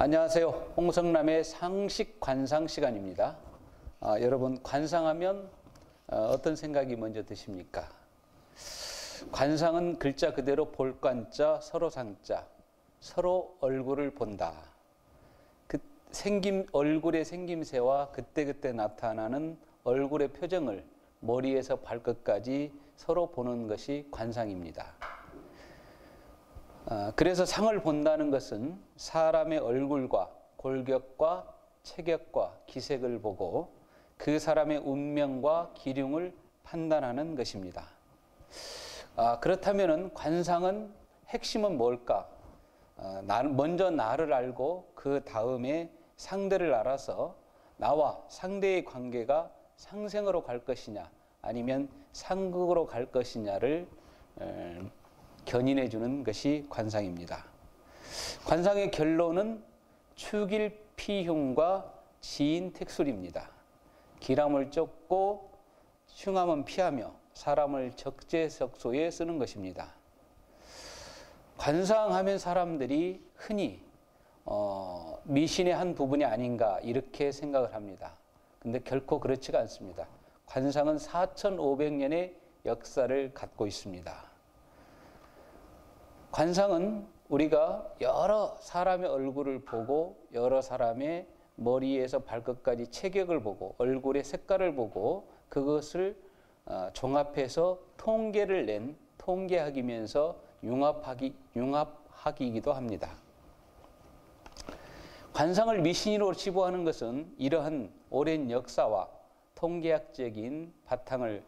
안녕하세요. 홍성남의 상식 관상 시간입니다. 여러분, 관상하면 어떤 생각이 먼저 드십니까? 관상은 글자 그대로 볼관자, 서로 상자, 서로 얼굴을 본다. 얼굴의 생김새와 그때그때 나타나는 얼굴의 표정을 머리에서 발끝까지 서로 보는 것이 관상입니다. 그래서 상을 본다는 것은 사람의 얼굴과 골격과 체격과 기색을 보고 그 사람의 운명과 기륭을 판단하는 것입니다. 그렇다면 관상은 핵심은 뭘까? 먼저 나를 알고 그 다음에 상대를 알아서 나와 상대의 관계가 상생으로 갈 것이냐 아니면 상극으로 갈 것이냐를 견인해 주는 것이 관상입니다. 관상의 결론은 축일피흉과 지인택술입니다. 기람을 쫓고 흉함은 피하며 사람을 적재적소에 쓰는 것입니다. 관상하면 사람들이 흔히 미신의 한 부분이 아닌가 이렇게 생각을 합니다. 근데 결코 그렇지가 않습니다. 관상은 4,500년의 역사를 갖고 있습니다. 관상은 우리가 여러 사람의 얼굴을 보고 여러 사람의 머리에서 발끝까지 체격을 보고 얼굴의 색깔을 보고 그것을 종합해서 통계를 낸 통계학이면서 융합학이기도 합니다. 관상을 미신으로 치부하는 것은 이러한 오랜 역사와 통계학적인 바탕을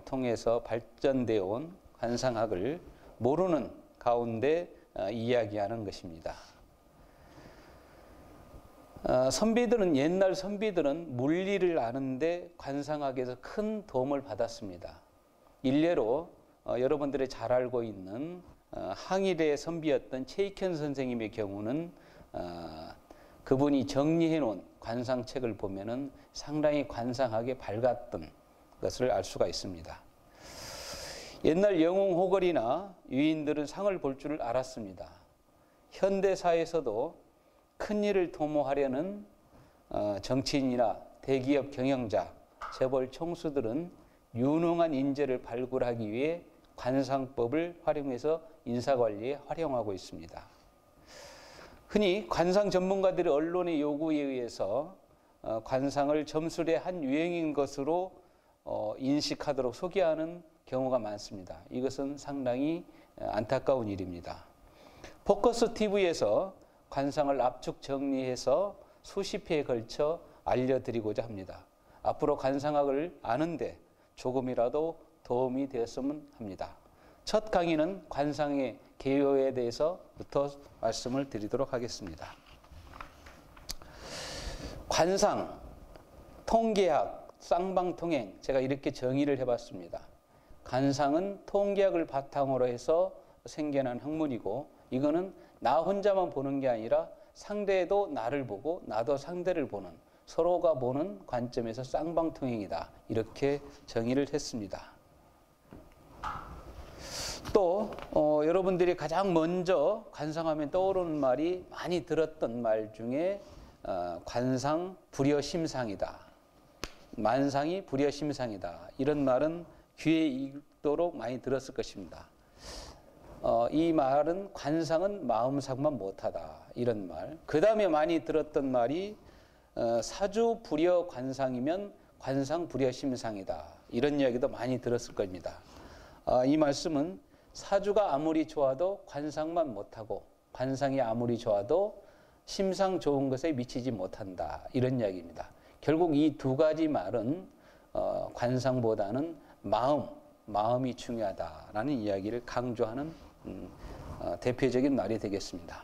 통해서 발전되어 온 관상학을 모르는 가운데 이야기하는 것입니다. 옛날 선비들은 물리를 아는데 관상학에서 큰 도움을 받았습니다. 일례로 여러분들이 잘 알고 있는 항일의 선비였던 최익현 선생님의 경우는 그분이 정리해 놓은 관상책을 보면은 상당히 관상학에 밝았던 것을 알 수가 있습니다. 옛날 영웅 호걸이나 유인들은 상을 볼 줄 알았습니다. 현대사에서도 큰 일을 도모하려는 정치인이나 대기업 경영자, 재벌 총수들은 유능한 인재를 발굴하기 위해 관상법을 활용해서 인사관리에 활용하고 있습니다. 흔히 관상 전문가들이 언론의 요구에 의해서 관상을 점술의 한 유행인 것으로 인식하도록 소개하는 경우가 많습니다. 이것은 상당히 안타까운 일입니다. 포커스 TV에서 관상을 압축 정리해서 수십 회에 걸쳐 알려드리고자 합니다. 앞으로 관상학을 아는데 조금이라도 도움이 되었으면 합니다. 첫 강의는 관상의 개요에 대해서부터 말씀을 드리도록 하겠습니다. 관상, 통계학, 쌍방통행, 제가 이렇게 정의를 해봤습니다. 관상은 통계학을 바탕으로 해서 생겨난 학문이고 이거는 나 혼자만 보는 게 아니라 상대도 나를 보고 나도 상대를 보는 서로가 보는 관점에서 쌍방통행이다. 이렇게 정의를 했습니다. 또 여러분들이 가장 먼저 관상하면 떠오르는 말이 많이 들었던 말 중에 관상 불여심상이다. 만상이 불여심상이다. 이런 말은 귀에 익도록 많이 들었을 것입니다. 이 말은 관상은 마음상만 못하다. 이런 말. 그 다음에 많이 들었던 말이 사주 불여 관상이면 관상 불여심상이다. 이런 이야기도 많이 들었을 겁니다. 이 말씀은 사주가 아무리 좋아도 관상만 못하고 관상이 아무리 좋아도 심상 좋은 것에 미치지 못한다. 이런 이야기입니다. 결국 이 두 가지 말은 관상보다는 마음이 중요하다라는 이야기를 강조하는 대표적인 말이 되겠습니다.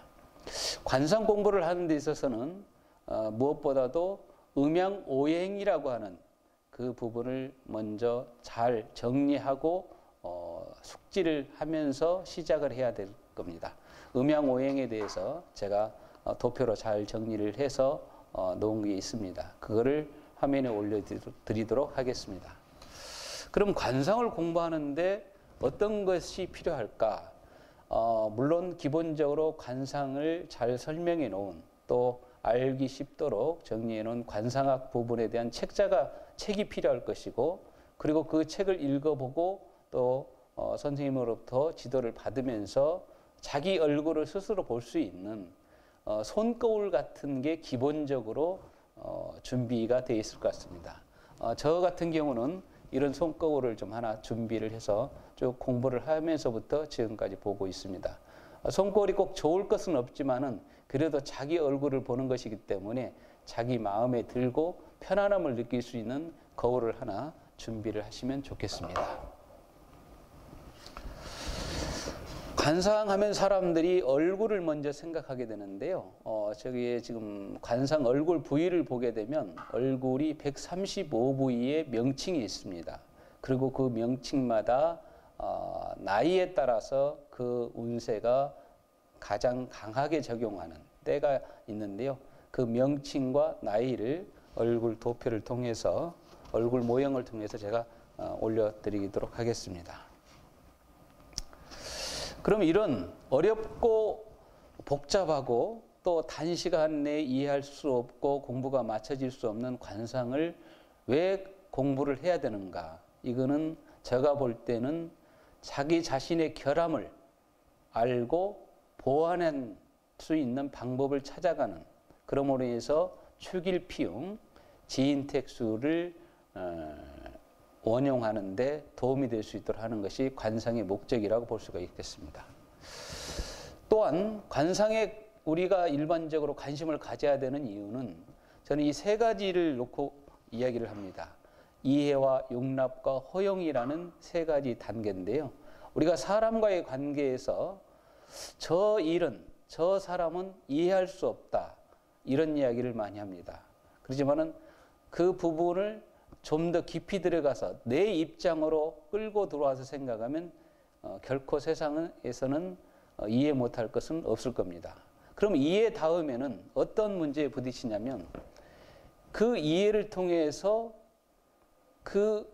관상 공부를 하는 데 있어서는 무엇보다도 음양오행이라고 하는 그 부분을 먼저 잘 정리하고 숙지를 하면서 시작을 해야 될 겁니다. 음양오행에 대해서 제가 도표로 잘 정리를 해서 놓은 게 있습니다. 그거를 화면에 올려드리도록 하겠습니다. 그럼 관상을 공부하는데 어떤 것이 필요할까? 물론 기본적으로 관상을 잘 설명해 놓은 또 알기 쉽도록 정리해 놓은 관상학 부분에 대한 책이 필요할 것이고, 그리고 그 책을 읽어보고 또 선생님으로부터 지도를 받으면서 자기 얼굴을 스스로 볼 수 있는 손거울 같은 게 기본적으로 준비가 되어 있을 것 같습니다. 저 같은 경우는 이런 손거울을 좀 하나 준비를 해서 쭉 공부를 하면서부터 지금까지 보고 있습니다. 손거울이 꼭 좋을 것은 없지만은 그래도 자기 얼굴을 보는 것이기 때문에 자기 마음에 들고 편안함을 느낄 수 있는 거울을 하나 준비를 하시면 좋겠습니다. 관상하면 사람들이 얼굴을 먼저 생각하게 되는데요. 저기에 지금 관상 얼굴 부위를 보게 되면 얼굴이 135부위의 명칭이 있습니다. 그리고 그 명칭마다 나이에 따라서 그 운세가 가장 강하게 적용하는 때가 있는데요. 그 명칭과 나이를 얼굴 도표를 통해서, 얼굴 모형을 통해서 제가 올려드리도록 하겠습니다. 그럼 이런 어렵고 복잡하고 또 단시간 내에 이해할 수 없고 공부가 맞춰질 수 없는 관상을 왜 공부를 해야 되는가? 이거는 제가 볼 때는 자기 자신의 결함을 알고 보완할 수 있는 방법을 찾아가는, 그러므로 인해서 출길피용, 지인택수를 원용하는 데 도움이 될 수 있도록 하는 것이 관상의 목적이라고 볼 수가 있겠습니다. 또한 관상에 우리가 일반적으로 관심을 가져야 되는 이유는 저는 이 세 가지를 놓고 이야기를 합니다. 이해와 용납과 허용이라는 세 가지 단계인데요. 우리가 사람과의 관계에서 저 일은, 저 사람은 이해할 수 없다, 이런 이야기를 많이 합니다. 그렇지만은 그 부분을 좀 더 깊이 들어가서 내 입장으로 끌고 들어와서 생각하면 결코 세상에서는 이해 못할 것은 없을 겁니다. 그럼 이해 다음에는 어떤 문제에 부딪히냐면 그 이해를 통해서 그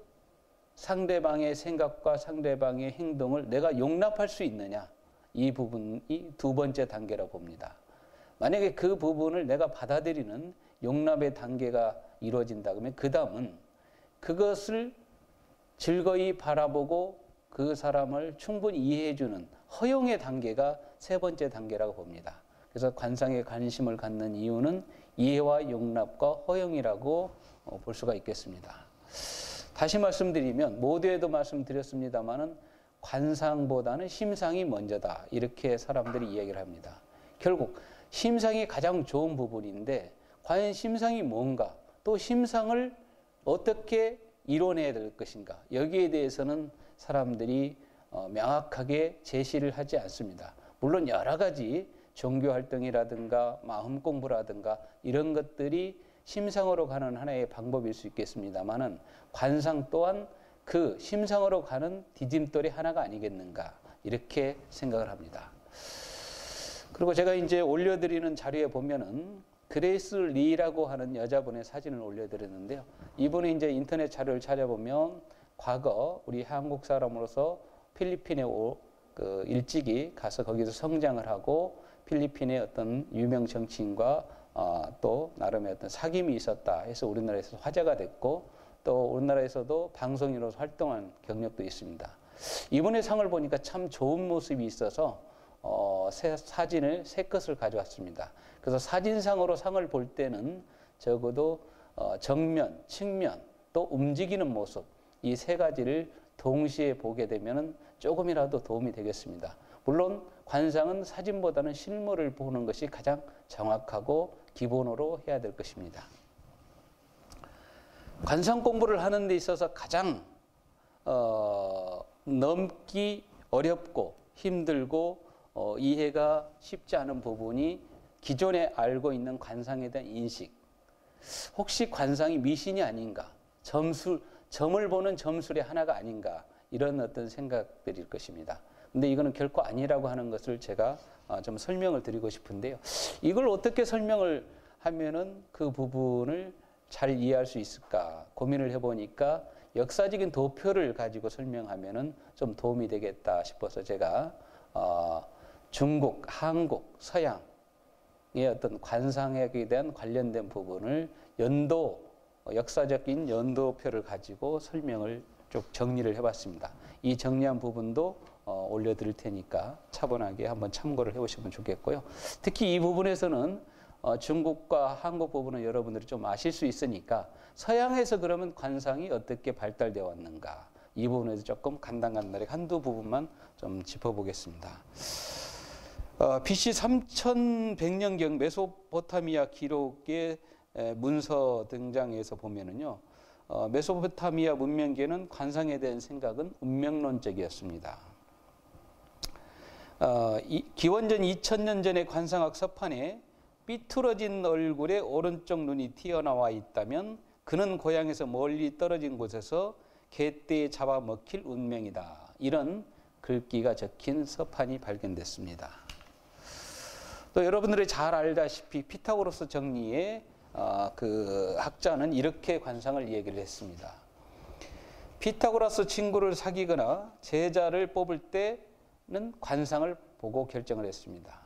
상대방의 생각과 상대방의 행동을 내가 용납할 수 있느냐, 이 부분이 두 번째 단계라고 봅니다. 만약에 그 부분을 내가 받아들이는 용납의 단계가 이루어진다 그러면 그 다음은 그것을 즐거이 바라보고 그 사람을 충분히 이해해주는 허용의 단계가 세 번째 단계라고 봅니다. 그래서 관상에 관심을 갖는 이유는 이해와 용납과 허용이라고 볼 수가 있겠습니다. 다시 말씀드리면 모두에도 말씀드렸습니다마는 관상보다는 심상이 먼저다, 이렇게 사람들이 이야기를 합니다. 결국 심상이 가장 좋은 부분인데 과연 심상이 뭔가, 또 심상을 어떻게 이뤄내야 될 것인가, 여기에 대해서는 사람들이 명확하게 제시를 하지 않습니다. 물론 여러 가지 종교활동이라든가 마음 공부라든가 이런 것들이 심상으로 가는 하나의 방법일 수 있겠습니다만은 관상 또한 그 심상으로 가는 디딤돌이 하나가 아니겠는가, 이렇게 생각을 합니다. 그리고 제가 이제 올려드리는 자료에 보면은 그레이스 리라고 하는 여자분의 사진을 올려드렸는데요. 이분이 이제 인터넷 자료를 찾아보면 과거 우리 한국 사람으로서 필리핀에 일찍이 가서 거기서 성장을 하고 필리핀의 어떤 유명 정치인과 또 나름의 어떤 사귐이 있었다 해서 우리나라에서 화제가 됐고, 또 우리나라에서도 방송인으로서 활동한 경력도 있습니다. 이분의 상을 보니까 참 좋은 모습이 있어서 사진을 세 컷을 가져왔습니다. 그래서 사진상으로 상을 볼 때는 적어도 정면, 측면, 또 움직이는 모습, 이 세 가지를 동시에 보게 되면 조금이라도 도움이 되겠습니다. 물론 관상은 사진보다는 실물을 보는 것이 가장 정확하고 기본으로 해야 될 것입니다. 관상 공부를 하는 데 있어서 가장 넘기 어렵고 힘들고 이해가 쉽지 않은 부분이 기존에 알고 있는 관상에 대한 인식. 혹시 관상이 미신이 아닌가, 점을 보는 점술의 하나가 아닌가, 이런 어떤 생각들일 것입니다. 근데 이거는 결코 아니라고 하는 것을 제가 좀 설명을 드리고 싶은데요. 이걸 어떻게 설명을 하면은 그 부분을 잘 이해할 수 있을까 고민을 해보니까 역사적인 도표를 가지고 설명하면은 좀 도움이 되겠다 싶어서 제가 중국, 한국, 서양 어떤 관상학에 대한 관련된 부분을 역사적인 연도표를 가지고 설명을 쭉 정리를 해봤습니다. 이 정리한 부분도 올려드릴 테니까 차분하게 한번 참고를 해보시면 좋겠고요. 특히 이 부분에서는 중국과 한국 부분은 여러분들이 좀 아실 수 있으니까 서양에서 그러면 관상이 어떻게 발달되어 왔는가, 이 부분에서 조금 간단하게 한두 부분만 좀 짚어보겠습니다. BC 3100년경 메소포타미아 기록의 문서 등장에서 보면은요, 메소포타미아 문명계는 관상에 대한 생각은 운명론적이었습니다. 기원전 2000년 전의 관상학 서판에 삐뚤어진 얼굴에 오른쪽 눈이 튀어나와 있다면 그는 고향에서 멀리 떨어진 곳에서 개떼에 잡아먹힐 운명이다. 이런 글귀가 적힌 서판이 발견됐습니다. 또 여러분들이 잘 알다시피 피타고라스 정리의 그 학자는 이렇게 관상을 얘기를 했습니다. 피타고라스 친구를 사귀거나 제자를 뽑을 때는 관상을 보고 결정을 했습니다.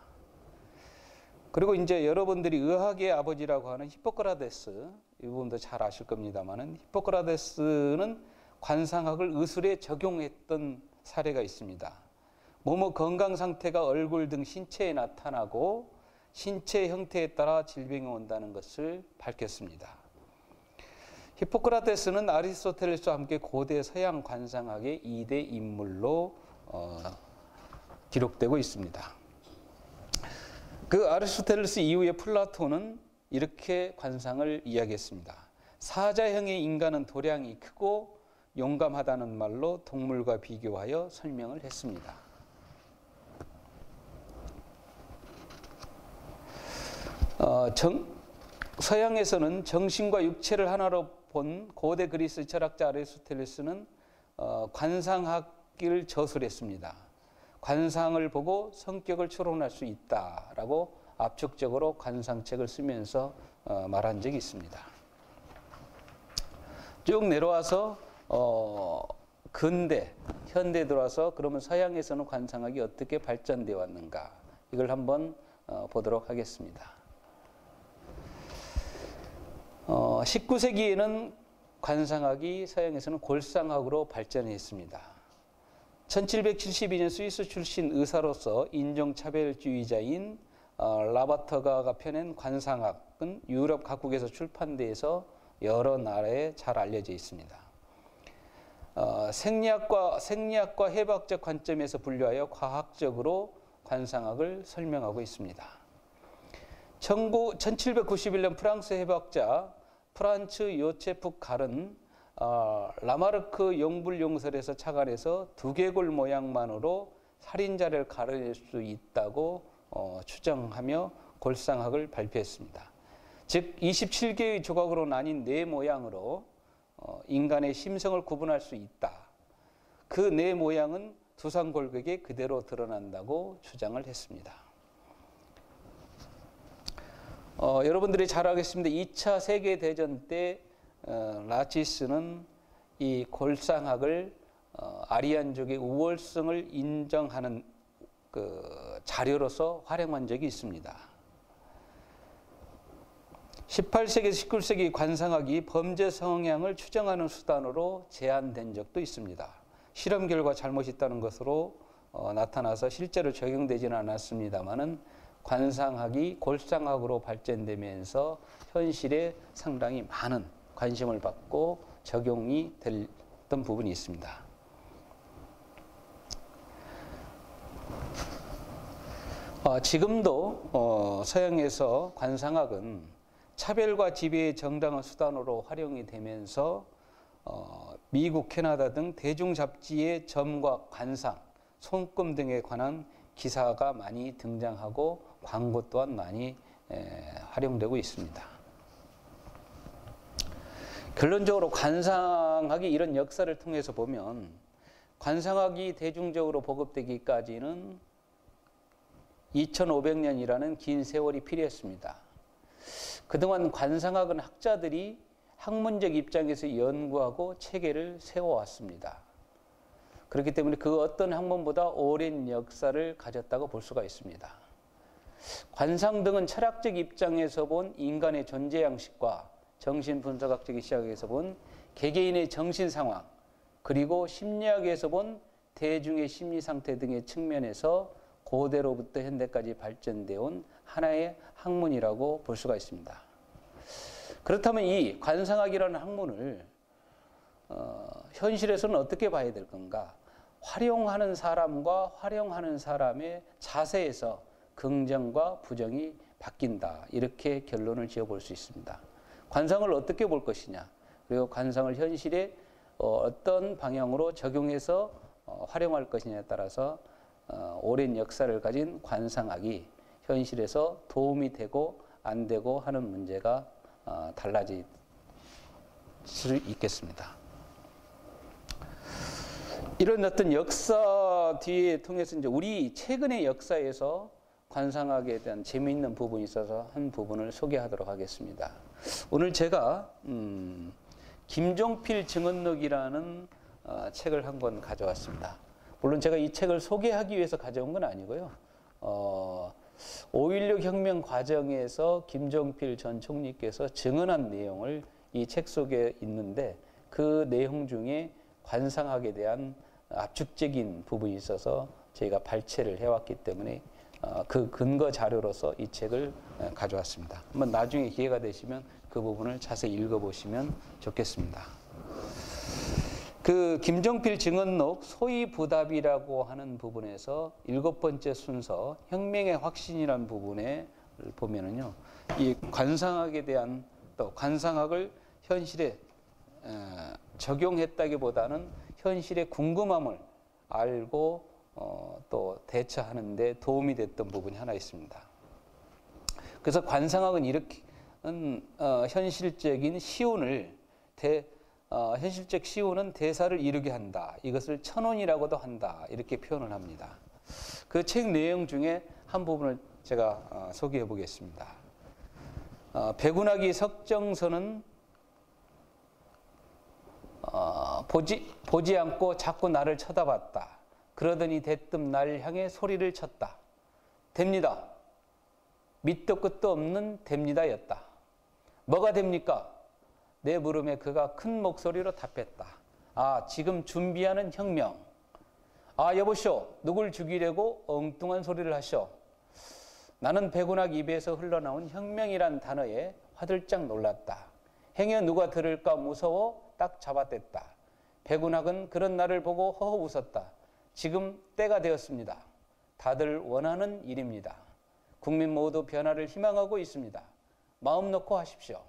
그리고 이제 여러분들이 의학의 아버지라고 하는 히포크라테스, 이 부분도 잘 아실 겁니다만은, 히포크라테스는 관상학을 의술에 적용했던 사례가 있습니다. 뭐뭐 건강 상태가 얼굴 등 신체에 나타나고 신체 형태에 따라 질병이 온다는 것을 밝혔습니다. 히포크라테스는 아리스토텔레스와 함께 고대 서양 관상학의 2대 인물로 기록되고 있습니다. 그 아리스토텔레스 이후에 플라톤은 이렇게 관상을 이야기했습니다. 사자형의 인간은 도량이 크고 용감하다는 말로 동물과 비교하여 설명을 했습니다. 서양에서는 정신과 육체를 하나로 본 고대 그리스 철학자 아리스토텔레스는 관상학을 저술했습니다. 관상을 보고 성격을 추론할 수 있다라고 압축적으로 관상책을 쓰면서 말한 적이 있습니다. 쭉 내려와서 현대 들어와서 그러면 서양에서는 관상학이 어떻게 발전되어 왔는가, 이걸 한번 보도록 하겠습니다. 19세기에는 관상학이 서양에서는 골상학으로 발전했습니다. 1772년 스위스 출신 의사로서 인종차별주의자인 라바터가가 펴낸 관상학은 유럽 각국에서 출판돼서 여러 나라에 잘 알려져 있습니다. 생리학과 해부학적 관점에서 분류하여 과학적으로 관상학을 설명하고 있습니다. 1791년 프랑스 해부학자 프란츠 요체프 갈은 라마르크 용불용설에서 착안해서 두개골 모양만으로 살인자를 가려낼 수 있다고 추정하며 골상학을 발표했습니다. 즉 27개의 조각으로 나뉜 뇌 모양으로 인간의 심성을 구분할 수 있다. 그 뇌 모양은 두상골격에 그대로 드러난다고 주장을 했습니다. 여러분들이 잘 알겠습니다. 2차 세계대전 때 나치스는 이 골상학을 아리안족의 우월성을 인정하는 그 자료로서 활용한 적이 있습니다. 18세기에서 19세기 관상학이 범죄 성향을 추정하는 수단으로 제한된 적도 있습니다. 실험 결과 잘못이 있다는 것으로 나타나서 실제로 적용되지는 않았습니다만은 관상학이 골상학으로 발전되면서 현실에 상당히 많은 관심을 받고 적용이 됐던 부분이 있습니다. 지금도 서양에서 관상학은 차별과 지배의 정당한 수단으로 활용이 되면서 미국, 캐나다 등 대중 잡지의 점과 관상, 손금 등에 관한 기사가 많이 등장하고 광고 또한 많이 활용되고 있습니다. 결론적으로 관상학이 이런 역사를 통해서 보면 관상학이 대중적으로 보급되기까지는 2500년이라는 긴 세월이 필요했습니다. 그동안 관상학은 학자들이 학문적 입장에서 연구하고 체계를 세워왔습니다. 그렇기 때문에 그 어떤 학문보다 오랜 역사를 가졌다고 볼 수가 있습니다. 관상 등은 철학적 입장에서 본 인간의 존재 양식과 정신분석학적 시각에서 본 개개인의 정신 상황, 그리고 심리학에서 본 대중의 심리 상태 등의 측면에서 고대로부터 현대까지 발전되어 온 하나의 학문이라고 볼 수가 있습니다. 그렇다면 이 관상학이라는 학문을 현실에서는 어떻게 봐야 될 건가? 활용하는 사람과 활용하는 사람의 자세에서 긍정과 부정이 바뀐다. 이렇게 결론을 지어볼 수 있습니다. 관상을 어떻게 볼 것이냐, 그리고 관상을 현실에 어떤 방향으로 적용해서 활용할 것이냐에 따라서 오랜 역사를 가진 관상학이 현실에서 도움이 되고 안 되고 하는 문제가 달라질 수 있겠습니다. 이런 어떤 역사 뒤에 통해서 이제 우리 최근의 역사에서 관상학에 대한 재미있는 부분이 있어서 한 부분을 소개하도록 하겠습니다. 오늘 제가 김종필 증언록이라는 책을 한 권 가져왔습니다. 물론 제가 이 책을 소개하기 위해서 가져온 건 아니고요. 5.16 혁명 과정에서 김종필 전 총리께서 증언한 내용을 이 책 속에 있는데, 그 내용 중에 관상학에 대한 압축적인 부분이 있어서 저희가 발췌를 해왔기 때문에 그 근거 자료로서 이 책을 가져왔습니다. 한번 나중에 기회가 되시면 그 부분을 자세히 읽어보시면 좋겠습니다. 그 김종필 증언록 소위부답이라고 하는 부분에서 7번째 순서 혁명의 확신이라는 부분에 보면은요, 이 관상학에 대한, 또 관상학을 현실에 적용했다기보다는 현실의 궁금함을 알고 또 대처하는 데 도움이 됐던 부분이 하나 있습니다. 그래서 관상학은 이렇게 현실적인 시운을 현실적 시운은 대사를 이루게 한다. 이것을 천운이라고도 한다. 이렇게 표현을 합니다. 그 책 내용 중에 한 부분을 제가 소개해 보겠습니다. 백운학이 석정선은 보지 않고 자꾸 나를 쳐다봤다. 그러더니 대뜸 나를 향해 소리를 쳤다. 됩니다. 밑도 끝도 없는 됩니다였다. 뭐가 됩니까? 내 물음에 그가 큰 목소리로 답했다. 아, 지금 준비하는 혁명. 아, 여보쇼, 누굴 죽이려고 엉뚱한 소리를 하쇼. 나는 백운학 입에서 흘러나온 혁명이란 단어에 화들짝 놀랐다. 행여 누가 들을까 무서워 딱 잡아댔다. 백운학은 그런 나를 보고 허허 웃었다. 지금 때가 되었습니다. 다들 원하는 일입니다. 국민 모두 변화를 희망하고 있습니다. 마음 놓고 하십시오.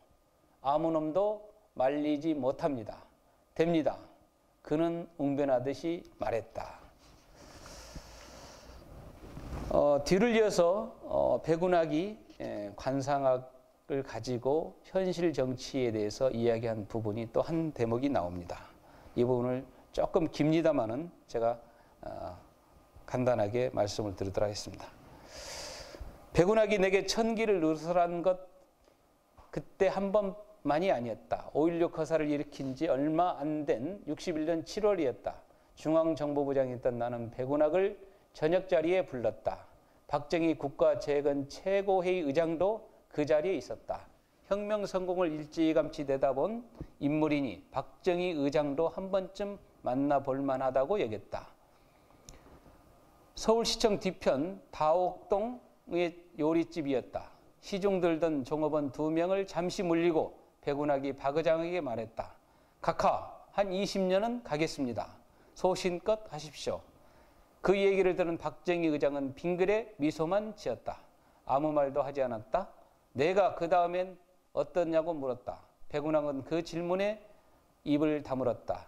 아무 놈도 말리지 못합니다. 됩니다. 그는 웅변하듯이 말했다. 뒤를 이어서 백운학이 관상학을 가지고 현실 정치에 대해서 이야기한 부분이 또 한 대목이 나옵니다. 이 부분을 조금 깁니다마는 제가 간단하게 말씀을 드리도록 하겠습니다. 백운학이 내게 천기를 누설한 것 그때 한 번만이 아니었다. 5.16 거사를 일으킨 지 얼마 안 된 61년 7월이었다. 중앙정보부장이었던 나는 백운학을 저녁 자리에 불렀다. 박정희 국가재건 최고회의 의장도 그 자리에 있었다. 혁명 성공을 일찌감치 내다본 인물이니 박정희 의장도 한 번쯤 만나볼 만하다고 여겼다. 서울시청 뒤편 다옥동의 요리집이었다. 시중 들던 종업원 2명을 잠시 물리고 백운학이 박 의장에게 말했다. 각하, 한 20년은 가겠습니다. 소신껏 하십시오. 그 얘기를 들은 박정희 의장은 빙그레 미소만 지었다. 아무 말도 하지 않았다. 내가 그 다음엔 어떻냐고 물었다. 백운학은 그 질문에 입을 다물었다.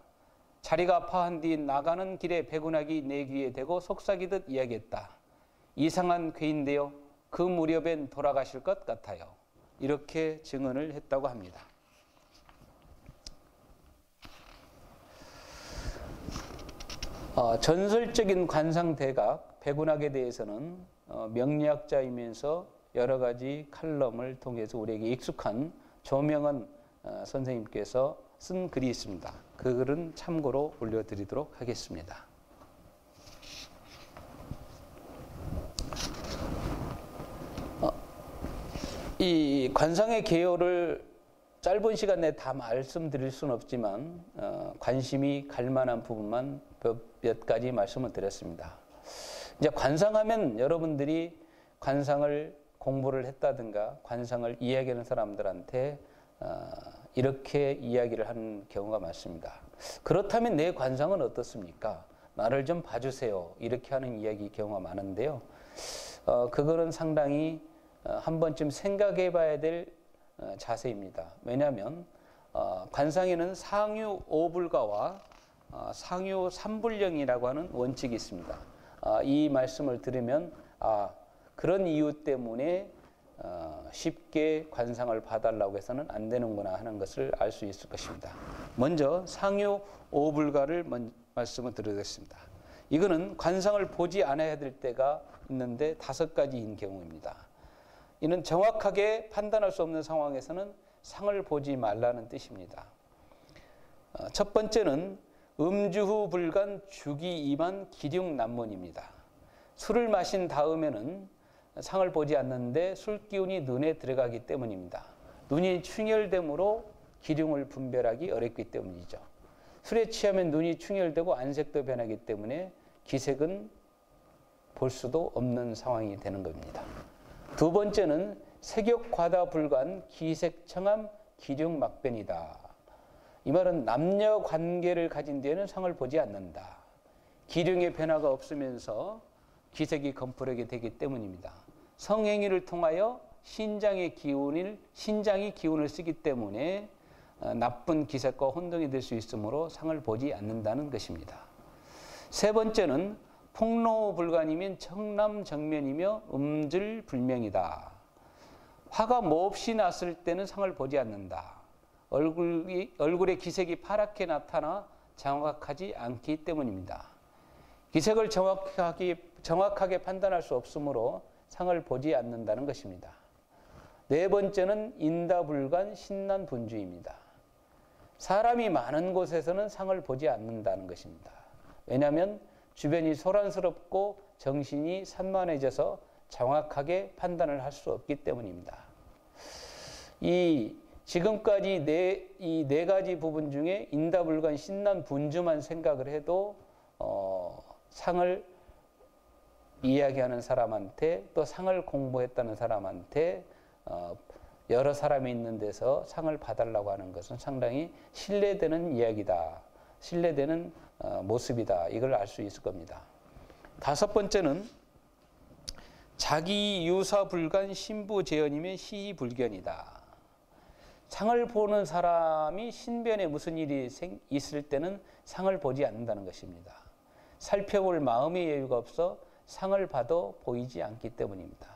자리가 아파한 뒤 나가는 길에 백운학이 내 귀에 대고 속삭이듯 이야기했다. 이상한 괴인데요. 그 무렵엔 돌아가실 것 같아요. 이렇게 증언을 했다고 합니다. 전설적인 관상대각 백운학에 대해서는 명리학자이면서 여러 가지 칼럼을 통해서 우리에게 익숙한 조명은 선생님께서 쓴 글이 있습니다. 그 글은 참고로 올려드리도록 하겠습니다. 이 관상의 개요를 짧은 시간 내에 다 말씀드릴 수는 없지만 관심이 갈 만한 부분만 몇 가지 말씀을 드렸습니다. 이제 관상하면 여러분들이 관상을 공부를 했다든가 관상을 이야기하는 사람들한테 이렇게 이야기를 하는 경우가 많습니다. 그렇다면 내 관상은 어떻습니까? 나를 좀 봐주세요. 이렇게 하는 이야기 경우가 많은데요. 그거는 상당히 한 번쯤 생각해 봐야 될 자세입니다. 왜냐하면 관상에는 상유 5불가와 상유 3불령이라고 하는 원칙이 있습니다. 이 말씀을 들으면 그런 이유 때문에 쉽게 관상을 봐달라고 해서는 안 되는구나 하는 것을 알 수 있을 것입니다. 먼저 상유 5불가를 말씀을 드리겠습니다. 이거는 관상을 보지 않아야 될 때가 있는데 5가지인 경우입니다. 이는 정확하게 판단할 수 없는 상황에서는 상을 보지 말라는 뜻입니다. 첫 번째는 음주후 불간 주기이만 기륭난문입니다. 술을 마신 다음에는 상을 보지 않는데 술기운이 눈에 들어가기 때문입니다. 눈이 충혈됨으로 기륭을 분별하기 어렵기 때문이죠. 술에 취하면 눈이 충혈되고 안색도 변하기 때문에 기색은 볼 수도 없는 상황이 되는 겁니다. 두 번째는 색욕과다 불간 기색청암 기륭막변이다. 이 말은 남녀 관계를 가진 데에는 상을 보지 않는다. 기륭의 변화가 없으면서 기색이 검푸르게 되기 때문입니다. 성행위를 통하여 신장이 기운을 쓰기 때문에 나쁜 기색과 혼동이 될 수 있으므로 상을 보지 않는다는 것입니다. 세 번째는 폭로불간이면 청남정면이며 음질불명이다. 화가 몹시 났을 때는 상을 보지 않는다. 얼굴의 기색이 파랗게 나타나 정확하지 않기 때문입니다. 기색을 정확하게 판단할 수 없으므로 상을 보지 않는다는 것입니다. 네 번째는 인다불간 신난분주입니다. 사람이 많은 곳에서는 상을 보지 않는다는 것입니다. 왜냐하면 주변이 소란스럽고 정신이 산만해져서 정확하게 판단을 할 수 없기 때문입니다. 지금까지 이 네 가지 부분 중에 인다불간 신난분주만 생각을 해도 상을 이야기하는 사람한테 또 상을 공부했다는 사람한테 여러 사람이 있는 데서 상을 봐달라고 하는 것은 상당히 신뢰되는 이야기다. 신뢰되는 모습이다. 이걸 알 수 있을 겁니다. 다섯 번째는 자기 유사불간 신부재현이면 시희불견이다. 상을 보는 사람이 신변에 무슨 일이 있을 때는 상을 보지 않는다는 것입니다. 살펴볼 마음의 여유가 없어 상을 봐도 보이지 않기 때문입니다.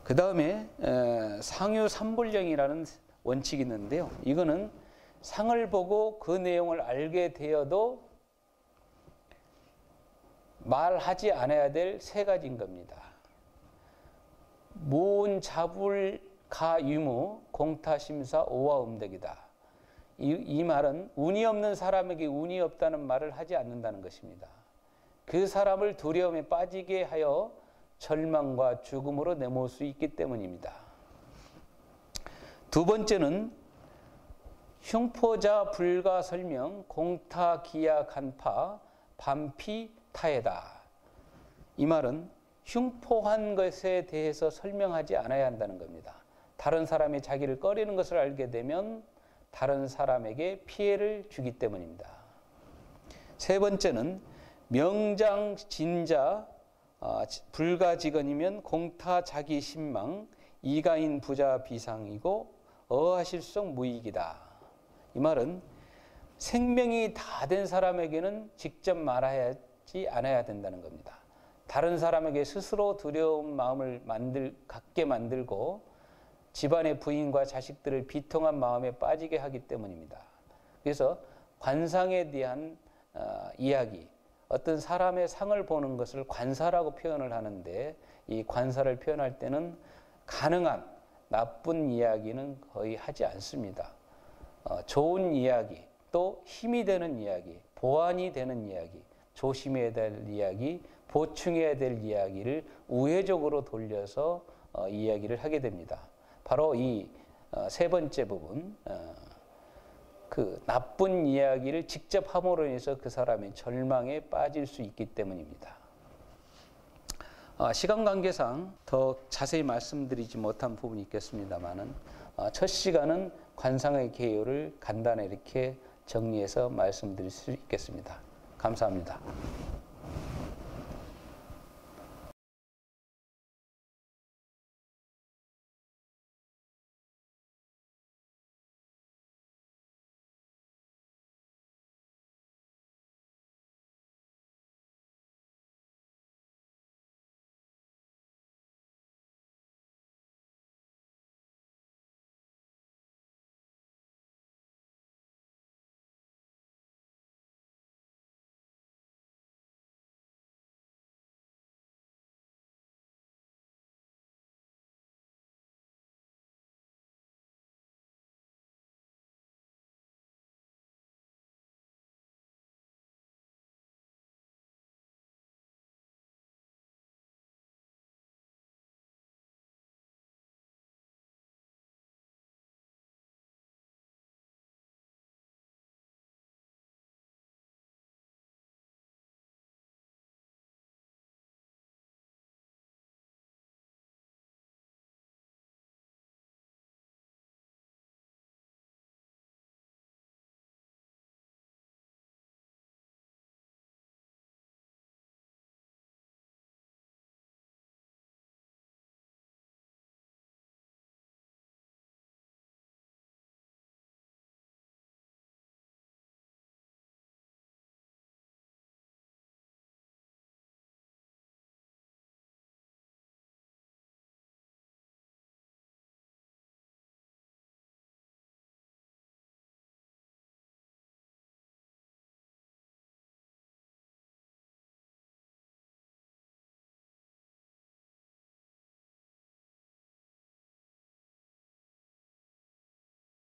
그 다음에 상유 3불령이라는 원칙이 있는데요. 이거는 상을 보고 그 내용을 알게 되어도 말하지 않아야 될 세 가지인 겁니다. 무운자불가유무 공타심사 오화음덕이다. 이 말은 운이 없는 사람에게 운이 없다는 말을 하지 않는다는 것입니다. 그 사람을 두려움에 빠지게 하여 절망과 죽음으로 내모을 수 있기 때문입니다. 두 번째는 흉포자 불가설명 공타기야 간파 반피타에다. 이 말은 흉포한 것에 대해서 설명하지 않아야 한다는 겁니다. 다른 사람이 자기를 꺼리는 것을 알게 되면 다른 사람에게 피해를 주기 때문입니다. 세 번째는 명장 진자 불가직언이면 공타 자기 신망 이가인 부자 비상이고 어하실속 무익이다. 이 말은 생명이 다 된 사람에게는 직접 말하지 않아야 된다는 겁니다. 다른 사람에게 스스로 두려운 마음을 갖게 만들고 집안의 부인과 자식들을 비통한 마음에 빠지게 하기 때문입니다. 그래서 관상에 대한 이야기, 어떤 사람의 상을 보는 것을 관사라고 표현을 하는데 이 관사를 표현할 때는 가능한 나쁜 이야기는 거의 하지 않습니다. 좋은 이야기, 또 힘이 되는 이야기, 보완이 되는 이야기, 조심해야 될 이야기, 보충해야 될 이야기를 우회적으로 돌려서 이야기를 하게 됩니다. 바로 이 세 번째 부분, 그 나쁜 이야기를 직접 함으로 인해서 그 사람이 절망에 빠질 수 있기 때문입니다. 시간 관계상 더 자세히 말씀드리지 못한 부분이 있겠습니다만은 첫 시간은 관상의 개요를 간단히 이렇게 정리해서 말씀드릴 수 있겠습니다. 감사합니다.